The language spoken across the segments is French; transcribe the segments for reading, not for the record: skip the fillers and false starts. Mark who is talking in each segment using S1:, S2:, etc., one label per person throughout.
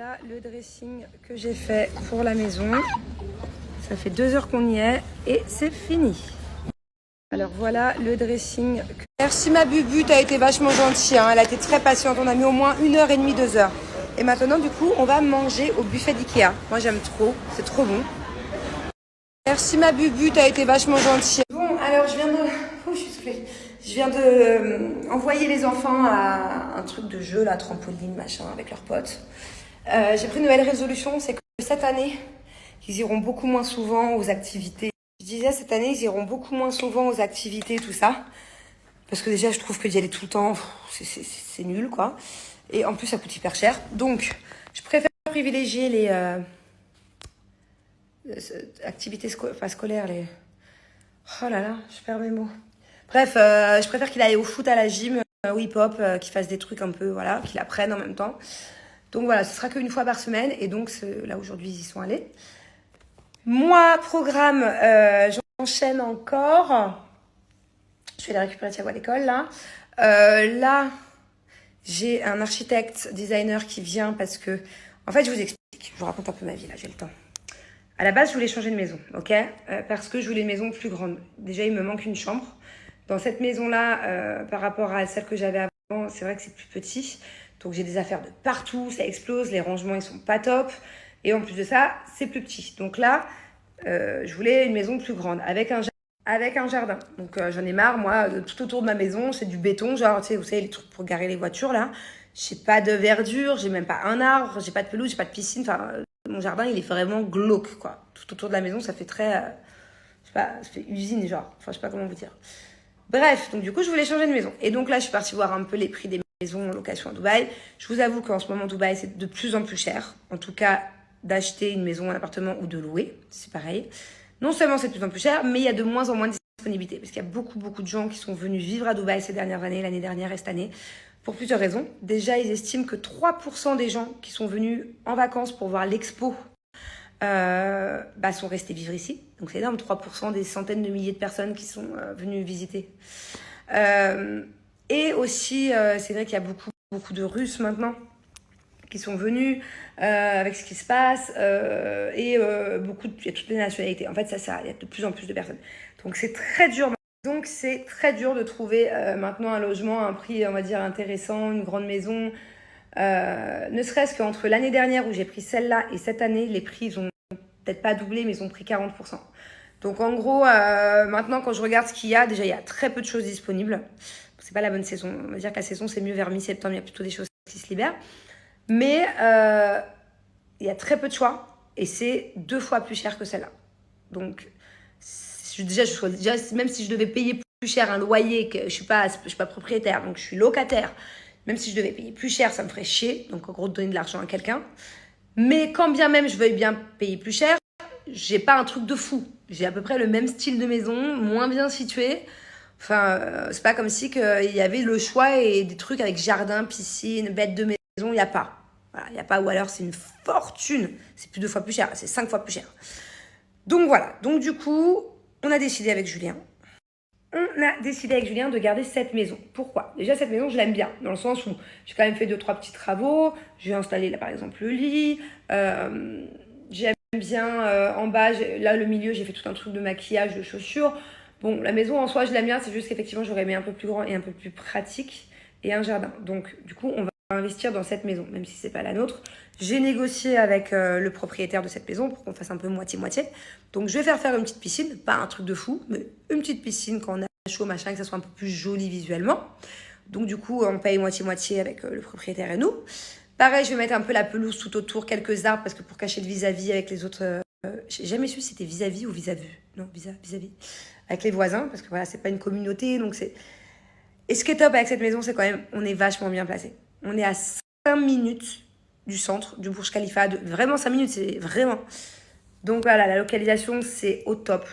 S1: voilà le dressing que j'ai fait pour la maison. Ça fait 2 heures qu'on y est et c'est fini. Alors voilà le dressing. Merci ma bubu, t'as été vachement gentille, hein. Elle a été très patiente. On a mis au moins 1h30, 2 heures. Et maintenant du coup on va manger au buffet d'Ikea. Moi j'aime trop, c'est trop bon. Merci ma bubu, t'as été vachement gentille. Bon alors je viens de... Oh, je suis soufflée. Je viens de envoyer les enfants à un truc de jeu, là, trampoline, machin, avec leurs potes. J'ai pris une nouvelle résolution, c'est que cette année, ils iront beaucoup moins souvent aux activités. Je disais, cette année, ils iront beaucoup moins souvent aux activités, tout ça. Parce que déjà, je trouve que d'y aller tout le temps, c'est nul, quoi. Et en plus, ça coûte hyper cher. Donc, je préfère privilégier les activités scolaires, les... Oh là là, je perds mes mots. Bref, je préfère qu'il aille au foot, à la gym, au hip-hop, qu'il fasse des trucs un peu, voilà, qu'il apprenne en même temps. Donc voilà, ce sera qu'une fois par semaine. Et donc, là, aujourd'hui, ils y sont allés. Moi, programme, j'enchaîne encore. Je vais les récupérer Thiago à l'école, là. Là, j'ai un architecte, designer qui vient parce que... En fait, je vous explique. Je vous raconte un peu ma vie, là, j'ai le temps. À la base, je voulais changer de maison, ok, parce que je voulais une maison plus grande. Déjà, il me manque une chambre. Dans cette maison-là, par rapport à celle que j'avais avant, c'est vrai que c'est plus petit. Donc, j'ai des affaires de partout, ça explose, les rangements, ils sont pas top. Et en plus de ça, c'est plus petit. Donc là, je voulais une maison plus grande, avec un jardin. Donc, j'en ai marre, moi, tout autour de ma maison, c'est du béton. Genre, tu sais, vous savez, les trucs pour garer les voitures, là. J'ai pas de verdure, j'ai même pas un arbre, j'ai pas de pelouse, j'ai pas de piscine. Enfin, mon jardin, il est vraiment glauque, quoi. Tout autour de la maison, ça fait très... je sais pas, ça fait usine, genre. Enfin, je sais pas comment vous dire. Bref, donc du coup, je voulais changer de maison. Et donc là, je suis partie voir un peu les prix des maisons en location à Dubaï. Je vous avoue qu'en ce moment, Dubaï, c'est de plus en plus cher. En tout cas, d'acheter une maison, un appartement ou de louer, c'est pareil. Non seulement c'est de plus en plus cher, mais il y a de moins en moins de disponibilité. Parce qu'il y a beaucoup de gens qui sont venus vivre à Dubaï ces dernières années, l'année dernière et cette année, pour plusieurs raisons. Déjà, ils estiment que 3% des gens qui sont venus en vacances pour voir l'expo sont restés vivre ici. Donc c'est énorme, 3% des centaines de milliers de personnes qui sont venues visiter. Et aussi, c'est vrai qu'il y a beaucoup de Russes maintenant qui sont venus avec ce qui se passe il y a toutes les nationalités. En fait, il y a de plus en plus de personnes. Donc c'est très dur. Donc c'est très dur de trouver maintenant un logement à un prix, on va dire, intéressant, une grande maison. Ne serait-ce qu'entre l'année dernière où j'ai pris celle-là et cette année, les prix ils ont peut-être pas doublé, mais ils ont pris 40%. Donc en gros, maintenant quand je regarde ce qu'il y a, déjà il y a très peu de choses disponibles. C'est pas la bonne saison. On va dire que la saison c'est mieux vers mi-septembre, il y a plutôt des choses qui se libèrent. Mais il y a très peu de choix et c'est 2 fois plus cher que celle-là. Donc déjà, même si je devais payer plus cher un loyer, que je suis pas propriétaire, donc je suis locataire. Même si je devais payer plus cher, ça me ferait chier. Donc en gros, de donner de l'argent à quelqu'un. Mais quand bien même je veuille bien payer plus cher, j'ai pas un truc de fou. J'ai à peu près le même style de maison, moins bien situé. Enfin, c'est pas comme si il y avait le choix et des trucs avec jardin, piscine, bête de maison, il n'y a pas. Voilà, il n'y a pas, ou alors c'est une fortune. C'est plus 2 fois plus cher, c'est 5 fois plus cher. Donc voilà, donc du coup, on a décidé avec Julien de garder cette maison. Pourquoi? Déjà, cette maison, je l'aime bien, dans le sens où j'ai quand même fait 2-3 petits travaux. J'ai installé, là, par exemple, le lit. J'aime bien en bas, là, le milieu, j'ai fait tout un truc de maquillage, de chaussures. Bon, la maison, en soi, je l'aime bien. C'est juste qu'effectivement, j'aurais aimé un peu plus grand et un peu plus pratique. Et un jardin. Donc, du coup, on va investir dans cette maison, même si c'est pas la nôtre. J'ai négocié avec le propriétaire de cette maison pour qu'on fasse un peu moitié-moitié. Donc, je vais faire une petite piscine, pas un truc de fou, mais une petite piscine quand on a chaud, machin, que ça soit un peu plus joli visuellement. Donc, du coup, on paye moitié-moitié avec le propriétaire et nous. Pareil, je vais mettre un peu la pelouse tout autour, quelques arbres, parce que pour cacher le vis-à-vis avec les autres... j'ai jamais su si c'était vis-à-vis ou vis-à-vis. Non, vis-à-vis. Avec les voisins, parce que voilà, c'est pas une communauté, donc c'est... Et ce qui est top avec cette maison, c'est quand même, on est vachement bien placé. On est à 5 minutes du centre, du Burj Khalifa. Vraiment 5 minutes, c'est vraiment... Donc voilà, la localisation, c'est au top.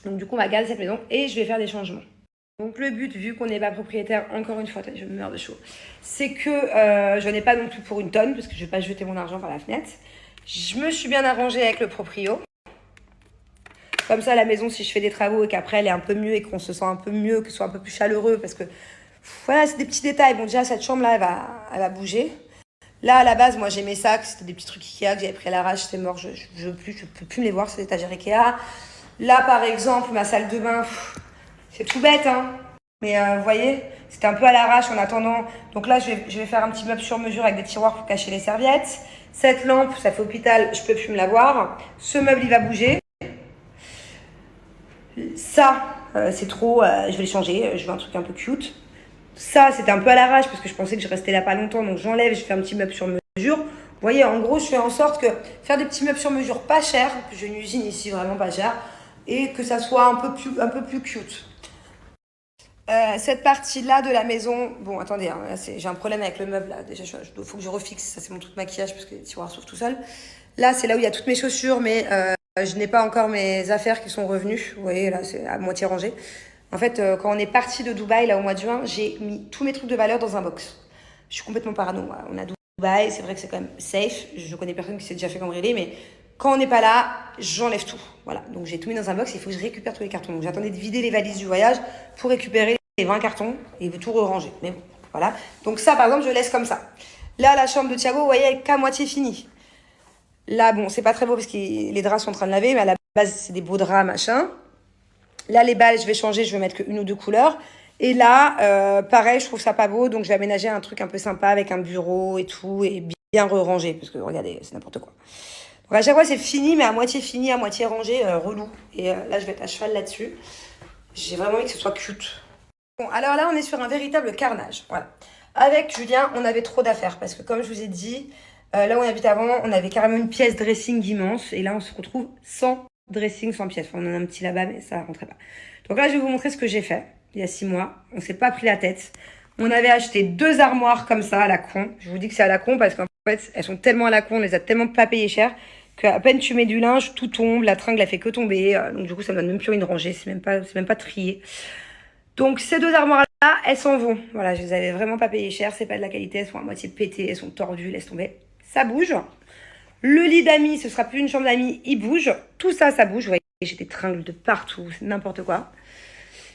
S1: Donc du coup, on va garder cette maison et je vais faire des changements. Donc le but, vu qu'on n'est pas propriétaire, encore une fois, je me meurs de chaud, c'est que je n'ai pas non plus pour une tonne, parce que je ne vais pas jeter mon argent par la fenêtre. Je me suis bien arrangée avec le proprio. Comme ça, la maison, si je fais des travaux et qu'après elle est un peu mieux et qu'on se sent un peu mieux, que ce soit un peu plus chaleureux, parce que voilà, c'est des petits détails. Bon, déjà, cette chambre-là, elle va bouger. Là, à la base, moi, j'ai mes sacs. C'était des petits trucs Ikea que j'avais pris à l'arrache. C'est mort. Je peux plus me les voir, ces étagères Ikea. Là, par exemple, ma salle de bain, c'est tout bête, hein. Mais vous voyez, c'était un peu à l'arrache en attendant. Donc là, je vais faire un petit meuble sur mesure avec des tiroirs pour cacher les serviettes. Cette lampe, ça fait hôpital, je peux plus me la voir. Ce meuble, il va bouger. Ça, c'est trop, je vais le changer. Je veux un truc un peu cute. Ça, c'était un peu à l'arrache parce que je pensais que je restais là pas longtemps. Donc j'enlève, je fais un petit meuble sur mesure. Vous voyez, en gros, je fais en sorte que faire des petits meubles sur mesure pas chers. J'ai une usine ici vraiment pas chère. Et que ça soit un peu plus cute. Cette partie-là de la maison, bon, attendez, hein, j'ai un problème avec le meuble là. Déjà, il faut que je refixe. Ça, c'est mon truc maquillage parce que les tiroirs s'ouvrent tout seul. Là, c'est là où il y a toutes mes chaussures, mais je n'ai pas encore mes affaires qui sont revenues. Vous voyez, là, c'est à moitié rangé. En fait, quand on est parti de Dubaï, là, au mois de juin, j'ai mis tous mes trucs de valeur dans un box. Je suis complètement parano. Moi. On a Dubaï, c'est vrai que c'est quand même safe. Je connais personne qui s'est déjà fait cambrioler, mais quand on n'est pas là, j'enlève tout. Voilà, donc j'ai tout mis dans un box. Il faut que je récupère tous les cartons. Donc j'attendais de vider les valises du voyage pour récupérer les 20 cartons et tout re-ranger. Mais bon, voilà. Donc ça, par exemple, je laisse comme ça. Là, la chambre de Thiago, vous voyez, elle est qu'à moitié finie. Là, bon, c'est pas très beau parce que les draps sont en train de laver, mais à la base, c'est des beaux draps, machin. Là, les balles, je vais changer, je vais mettre qu'une ou deux couleurs. Et là, pareil, je trouve ça pas beau, donc je vais aménager un truc un peu sympa avec un bureau et tout, et bien re-rangé, parce que regardez, c'est n'importe quoi. Donc à chaque fois, c'est fini, mais à moitié rangé, relou. Et là, je vais être à cheval là-dessus. J'ai vraiment envie que ce soit cute. Bon, alors là, on est sur un véritable carnage. Voilà. Avec Julien, on avait trop d'affaires, parce que comme je vous ai dit, là où on habite avant, on avait carrément une pièce dressing immense, et là, on se retrouve sans dressing, sans pièce. Enfin, on en a un petit là-bas, mais ça rentrait pas. Donc là, je vais vous montrer ce que j'ai fait il y a 6 mois. On s'est pas pris la tête. On avait acheté 2 armoires comme ça à la con. Je vous dis que c'est à la con parce qu'en fait, elles sont tellement à la con, on les a tellement pas payées cher qu'à peine tu mets du linge, tout tombe, la tringle, elle fait que tomber. Donc du coup, ça me donne même plus une rangée, c'est même pas trié. Donc ces 2 armoires-là, elles s'en vont. Voilà, je les avais vraiment pas payées cher, c'est pas de la qualité, elles sont à moitié pétées, elles sont tordues, laisse tomber. Ça bouge. Le lit d'amis, ce sera plus une chambre d'amis, il bouge. Tout ça, ça bouge. Vous voyez, j'ai des tringles de partout, c'est n'importe quoi.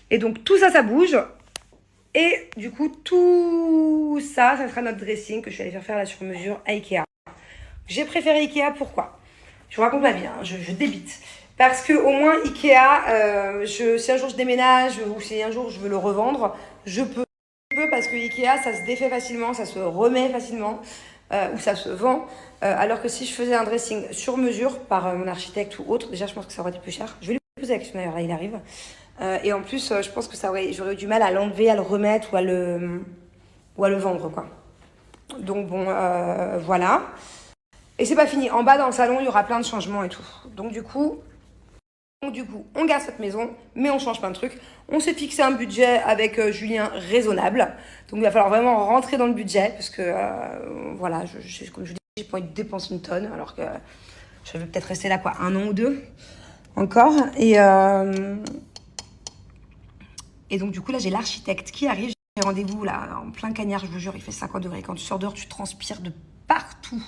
S1: Et donc tout ça, ça bouge. Et du coup, tout ça, ça sera notre dressing que je vais aller faire la sur mesure à Ikea. J'ai préféré Ikea, pourquoi? Je vous raconte ma vie, hein, je débite. Parce que au moins Ikea, si un jour je déménage ou si un jour je veux le revendre, je peux parce que Ikea, ça se défait facilement, ça se remet facilement, ou ça se vend. Alors que si je faisais un dressing sur mesure par mon architecte ou autre, déjà je pense que ça aurait été plus cher. Je vais lui poser la question d'ailleurs, là il arrive. Et en plus, je pense que j'aurais eu du mal à l'enlever, à le remettre ou à le vendre, quoi. Donc bon, voilà. Et c'est pas fini. En bas, dans le salon, il y aura plein de changements et tout. Donc du coup, on garde cette maison, mais on change plein de trucs. On s'est fixé un budget avec Julien raisonnable. Donc il va falloir vraiment rentrer dans le budget parce que, voilà, comme je vous dis, j'ai pas envie de dépenser une tonne, alors que je vais peut-être rester là, quoi, 1 an ou 2 encore. Et donc, du coup, là, j'ai l'architecte qui arrive. J'ai rendez-vous, là, en plein cagnard, je vous jure, il fait 50 degrés. Quand tu sors dehors, tu transpires de partout.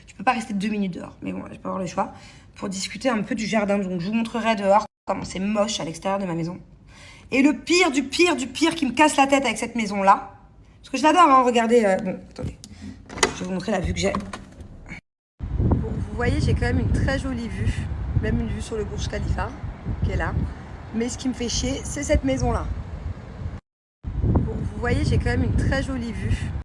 S1: Tu peux pas rester 2 minutes dehors. Mais bon, je peux avoir le choix pour discuter un peu du jardin. Donc, je vous montrerai dehors comment c'est moche à l'extérieur de ma maison. Et le pire du pire du pire qui me casse la tête avec cette maison-là, parce que je l'adore, hein, regardez. Bon, attendez. Je vais vous montrer la vue que j'ai. Bon, vous voyez, j'ai quand même une très jolie vue. Même une vue sur le Burj Khalifa, qui est là. Mais ce qui me fait chier, c'est cette maison-là. Vous voyez, j'ai quand même une très jolie vue.